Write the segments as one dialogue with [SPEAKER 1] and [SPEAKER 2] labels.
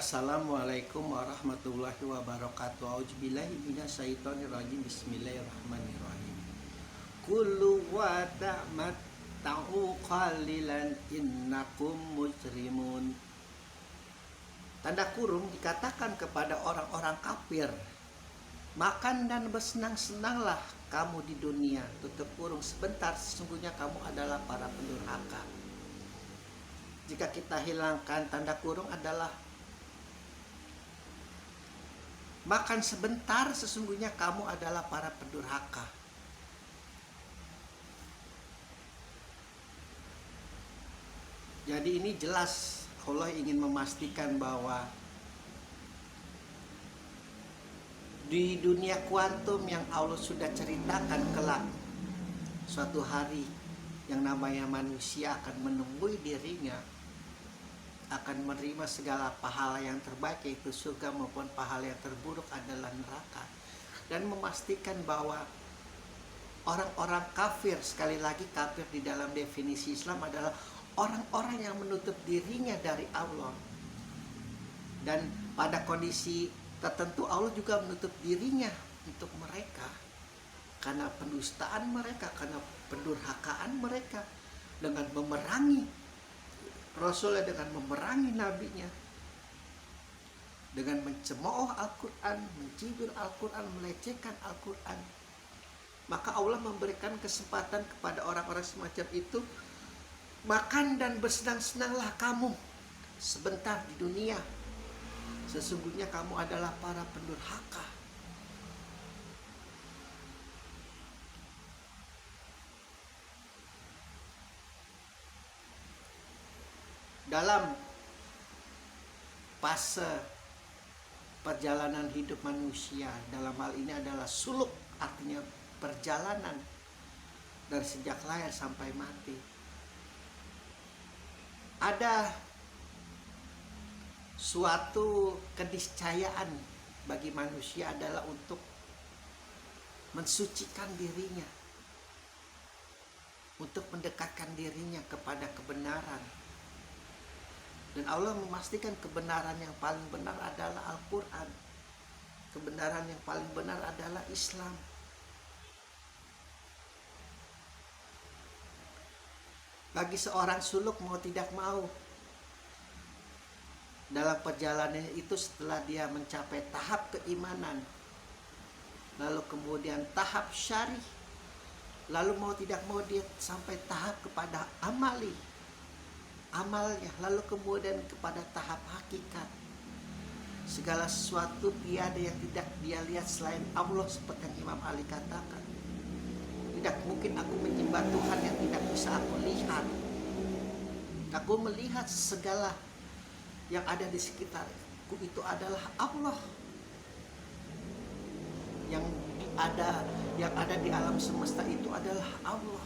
[SPEAKER 1] Assalamualaikum warahmatullahi wabarakatuh. Auzubillahi minasyaitonirrajim. Bismillahirrahmanirrahim. Kullu wa ta'matta'u qalilan innakum mujrimun. Tanda kurung dikatakan kepada orang-orang kafir, makan dan bersenang-senanglah kamu di dunia, tutup kurung sebentar, sesungguhnya kamu adalah para pendurhaka. Jika kita hilangkan tanda kurung adalah makan sebentar, sesungguhnya kamu adalah para pendurhaka. Jadi ini jelas Allah ingin memastikan bahwa di dunia kuantum yang Allah sudah ceritakan kelak, suatu hari yang namanya manusia akan menemui dirinya, akan menerima segala pahala yang terbaik yaitu surga maupun pahala yang terburuk adalah neraka, dan memastikan bahwa orang-orang kafir, sekali lagi kafir di dalam definisi Islam adalah orang-orang yang menutup dirinya dari Allah, dan pada kondisi tertentu Allah juga menutup dirinya untuk mereka karena pendustaan mereka, karena pendurhakaan mereka, dengan memerangi Rasulnya, dengan memerangi nabinya, dengan mencemooh Al-Quran, mencibir Al-Quran, melecehkan Al-Quran. Maka Allah memberikan kesempatan kepada orang-orang semacam itu, makan dan bersenang-senanglah kamu sebentar di dunia, sesungguhnya kamu adalah para pendurhaka. Dalam fase perjalanan hidup manusia, dalam hal ini adalah suluk, artinya perjalanan dari sejak lahir sampai mati, ada suatu keniscayaan bagi manusia adalah untuk mensucikan dirinya, untuk mendekatkan dirinya kepada kebenaran. Dan Allah memastikan kebenaran yang paling benar adalah Al-Quran. Kebenaran yang paling benar adalah Islam. Bagi seorang suluk mau tidak mau, dalam perjalanan itu setelah dia mencapai tahap keimanan, lalu kemudian tahap syarih, lalu mau tidak mau dia sampai tahap kepada amalnya, lalu kemudian kepada tahap hakikat. Segala sesuatu tiada yang tidak dia lihat selain Allah, seperti yang Imam Ali katakan, tidak mungkin aku menyembah Tuhan yang tidak bisa aku lihat. Aku melihat segala yang ada di sekitarku itu adalah Allah. Yang ada di alam semesta itu adalah Allah.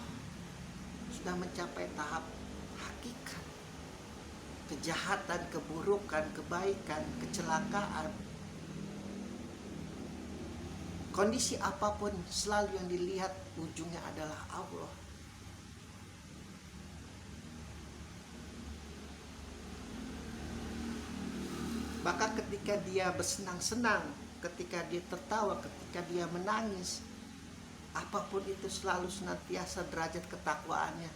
[SPEAKER 1] Sudah mencapai tahap hakikat. Kejahatan, keburukan, kebaikan, kecelakaan, kondisi apapun selalu yang dilihat ujungnya adalah Allah. Maka ketika dia bersenang-senang, ketika dia tertawa, ketika dia menangis, apapun itu selalu senantiasa derajat ketakwaannya,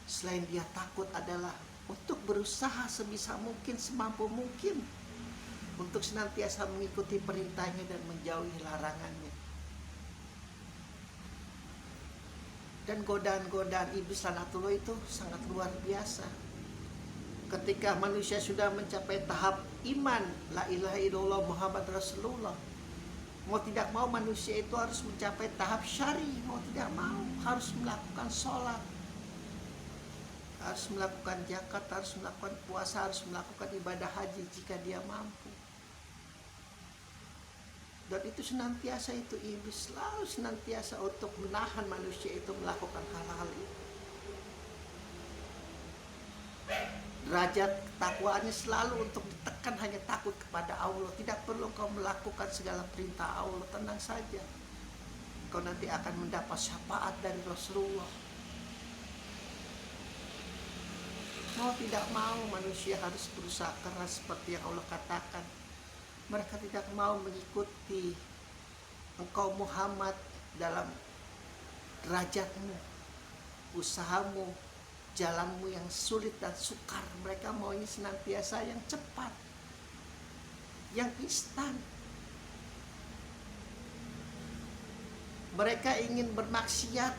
[SPEAKER 1] selain dia takut, adalah untuk berusaha sebisa mungkin, semampu mungkin, untuk senantiasa mengikuti perintahnya dan menjauhi larangannya. Dan godaan-godaan iblis lanatullah itu sangat luar biasa. Ketika manusia sudah mencapai tahap iman, la ilaha illallah Muhammad Rasulullah, mau tidak mau manusia itu harus mencapai tahap syari, mau tidak mau harus melakukan sholat, harus melakukan zakat, harus melakukan puasa, harus melakukan ibadah haji jika dia mampu. Dan itu senantiasa, itu iblis selalu senantiasa untuk menahan manusia itu melakukan hal-hal itu. Derajat ketakwaannya selalu untuk ditekan, hanya takut kepada Allah. Tidak perlu kau melakukan segala perintah Allah, tenang saja, kau nanti akan mendapat syafaat dari Rasulullah. Mau tidak mau manusia harus berusaha keras seperti yang Allah katakan. Mereka tidak mau mengikuti engkau Muhammad dalam derajatmu, usahamu, jalanmu yang sulit dan sukar. Mereka maunya senantiasa yang cepat, yang instan. Mereka ingin bermaksiat,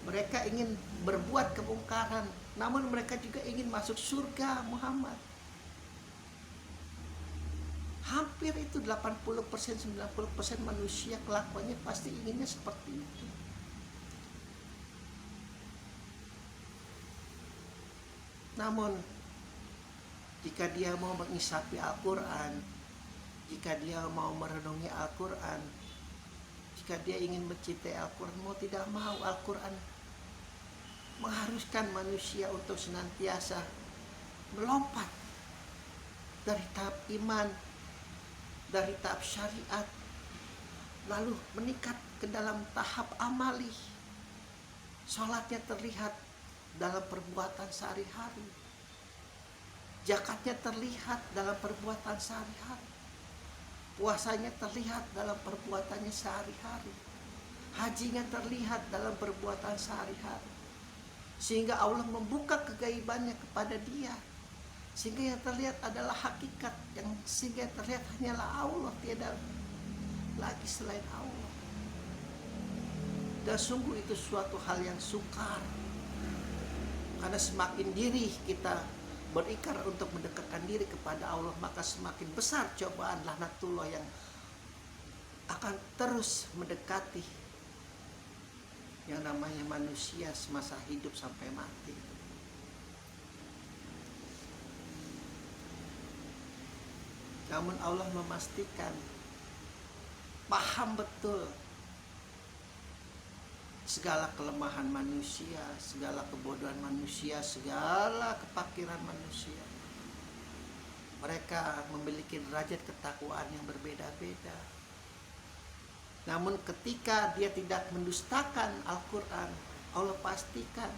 [SPEAKER 1] mereka ingin berbuat kemungkaran, namun mereka juga ingin masuk surga Muhammad. Hampir itu 80%, 90% manusia kelakuannya pasti inginnya seperti itu. Namun jika dia mau mengisapi Al-Quran, jika dia mau merenungi Al-Quran, jika dia ingin mencintai Al-Quran, mau tidak mau Al-Quran mengharuskan manusia untuk senantiasa melompat dari tahap iman, dari tahap syariat, lalu meningkat ke dalam tahap amali. Sholatnya terlihat dalam perbuatan sehari-hari, zakatnya terlihat dalam perbuatan sehari-hari, puasanya terlihat dalam perbuatannya sehari-hari, hajinya terlihat dalam perbuatan sehari-hari, sehingga Allah membuka kegaibannya kepada dia, sehingga yang terlihat adalah hakikat, yang sehingga yang terlihat hanyalah Allah, tiada lagi selain Allah. Dan sungguh itu suatu hal yang sukar, karena semakin diri kita berikrar untuk mendekatkan diri kepada Allah, maka semakin besar cobaan laknatullah yang akan terus mendekati yang namanya manusia semasa hidup sampai mati. Namun Allah memastikan, paham betul segala kelemahan manusia, segala kebodohan manusia, segala kepakiran manusia. Mereka memiliki derajat ketakwaan yang berbeda-beda. Namun ketika dia tidak mendustakan Al-Quran, Allah pastikan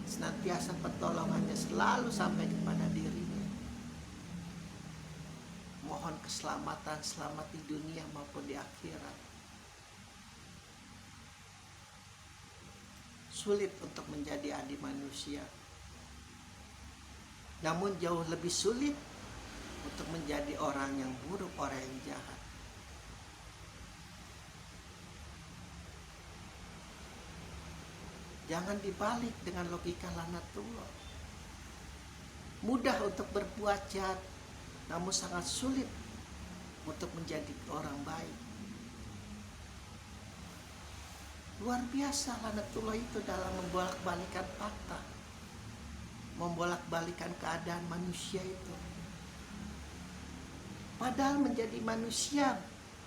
[SPEAKER 1] senantiasa pertolongannya selalu sampai kepada dirinya. Mohon keselamatan, selamat di dunia maupun di akhirat. Sulit untuk menjadi adik manusia, namun jauh lebih sulit untuk menjadi orang yang buruk, orang yang jahat. Jangan dibalik dengan logika laknatullah. Mudah untuk berbuat jahat, namun sangat sulit untuk menjadi orang baik. Luar biasa laknatullah itu dalam membolak-balikan fakta, membolak-balikan keadaan manusia itu. Padahal menjadi manusia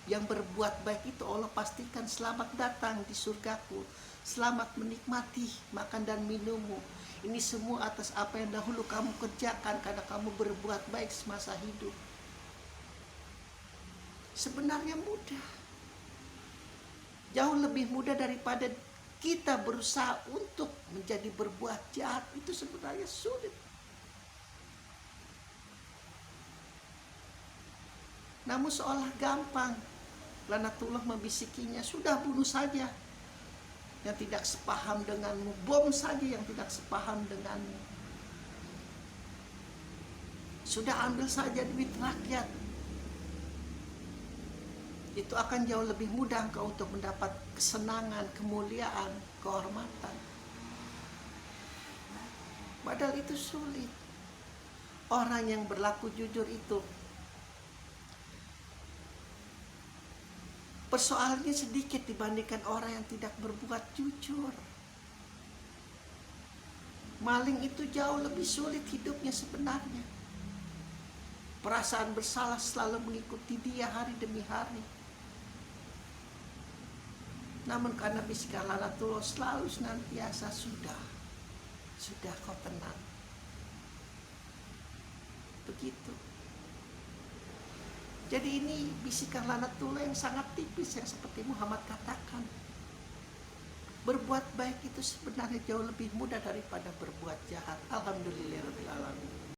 [SPEAKER 1] yang berbuat baik itu Allah pastikan selamat datang di surgaku, selamat menikmati makan dan minummu. Ini semua atas apa yang dahulu kamu kerjakan karena kamu berbuat baik semasa hidup. Sebenarnya mudah, jauh lebih mudah daripada kita berusaha untuk menjadi berbuat jahat. Itu sebenarnya sulit. Namun seolah gampang, laknatullah membisikinya, sudah bunuh saja yang tidak sepaham denganmu, bom saja yang tidak sepaham denganmu, sudah ambil saja duit rakyat. Itu akan jauh lebih mudah engkau untuk mendapat kesenangan, kemuliaan, kehormatan. Padahal itu sulit. Orang yang berlaku jujur itu persoalannya sedikit dibandingkan orang yang tidak berbuat jujur. Maling itu jauh lebih sulit hidupnya sebenarnya. Perasaan bersalah selalu mengikuti dia hari demi hari. Namun karena bisikan laknatullah selalu senantiasa sudah kau tenang. Begitu. Jadi ini bisikan laknatullah yang sangat tipis, yang seperti Muhammad katakan. Berbuat baik itu sebenarnya jauh lebih mudah daripada berbuat jahat. Alhamdulillah.